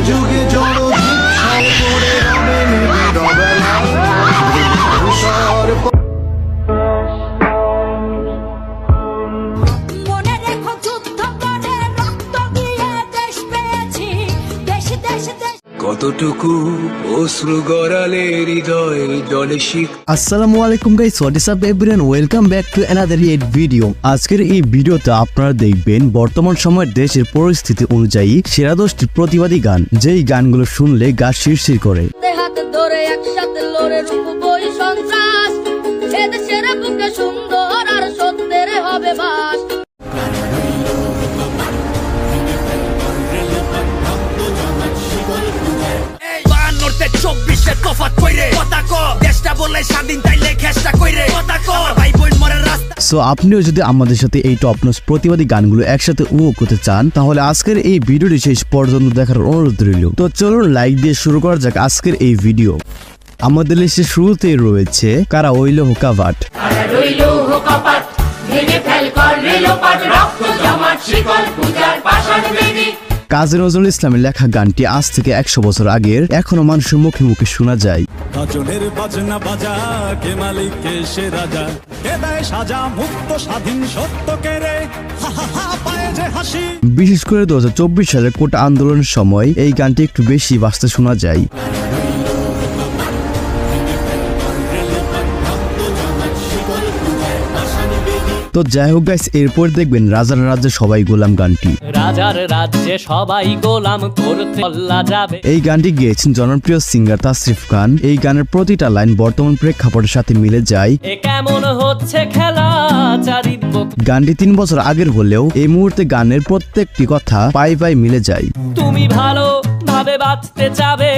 যুগে জড়ো করে রবে নিবিড়বেলা মনে রেখো যুদ্ধ করে রক্ত দিয়ে দেশ পেয়েছি, দেশ দেশ দেশ। কতটুকু অশ্রু গড়ালে হৃদয় জলে শিখ। আসসালামু আলাইকুম guys, what is up everyone, welcome back to another it video. আজকের এই ভিডিওতে আপনারা দেখবেন বর্তমান সময়ের দেশের পরিস্থিতি অনুযায়ী সেরা 10টি প্রতিবাদী গান, যেই গানগুলো শুনলে গা শিরশির করে। হাত ধরে একসাথে লড়ে রুখবই সন্ত্রাস, এদেশের বুকে সুন্দর আর সত্যের হবে বাস। সো আপনিও যদি আমাদের সাথে এই টপ নোজ প্রতিবাদী গানগুলো একসাথে উপভোগ করতে চান, তাহলে আজকের এই ভিডিওটি শেষ পর্যন্ত দেখার অনুরোধ রইল। তো চলুন লাইক দিয়ে শুরু করা যাক আজকের এই ভিডিও। আমাদের লিস্টের শুরুতেই রয়েছে কারা ওইল হোকাভাট। কাজী নজরুল ইসলামের লেখা গানটি আজ থেকে 100 বছর আগের, এখনো মানুষের মুখে মুখে শোনা যায়। গাজনের বাজনা বাজা, কে মালিক কে সে রাজা, কে দেয় সাজা মুক্ত স্বাধীন সত্য কে রে, হা হা হা পায়ে যে হাসি। বিশেষ করে 2024 সালের কোটা আন্দোলনের সময় এই গানটি একটু বেশি বাজতে শোনা যায়। তো যাই হোক গাইস, এরপর দেখবেন রাজার রাজ্যে সবাই গোলাম গানটি। রাজার রাজ্যে সবাই গোলাম করতে বলা যাবে। এই গানটি গেয়েছেন জনপ্রিয় সিঙ্গার তাসরিফ খান। এই গানের প্রতিটা লাইন বর্তমান প্রেক্ষাপটের সাথে মিলে যায়। এ কেমন হচ্ছে খেলা চারিদিক। গানটি 3 বছর আগের হলেও এই মুহূর্তে গানের প্রত্যেকটি কথা পাই পাই মিলে যায়। তুমি ভালো ভাবে বাঁচতে চাবে,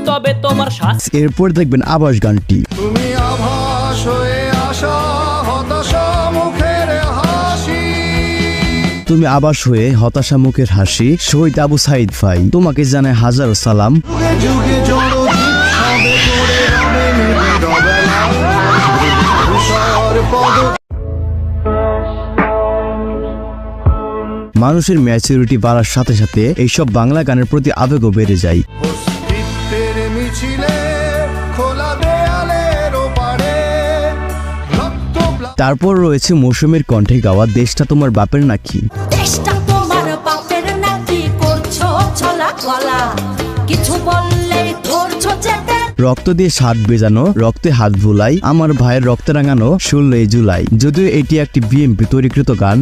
তবে তোমার শাস্তি। এরপর দেখবেন আবাস গানটি। তুমি আভাস হয়ে আসা হতাশা মুখের হাসি, তুমি আবাস হয়ে হতাশা মুখের হাসি, শহীদ আবু সাইদ ভাই তোমাকে জানায় হাজারো সালাম। যুগে যুগে জড়ো করে রবে নিবিড়বেলা পদ। মানুষের ম্যাচুরিটি বাড়ার সাথে সাথে এইসব বাংলা গানের প্রতি আবেগও বেড়ে যায়। অস্তিত্বের মিছিলে খোলা দেয়ালের ওপারে রক্ত। তারপর রয়েছে মৌসুমীর কণ্ঠে গাওয়া দেশটা তোমার বাপের নাকি। দেশটা তোমার বাপের নাকি, করছো ছলা গলা, কিছু বললেই ধরছো চেটে। রক্ত দিয়ে শার্ট বেজানো, রক্তে হাত ভুলাই, আমার ভাইয়ের রক্তে রাঙানো 16 জুলাই। যদিও এটি একটি বিএমপি তৈরিকৃত গান।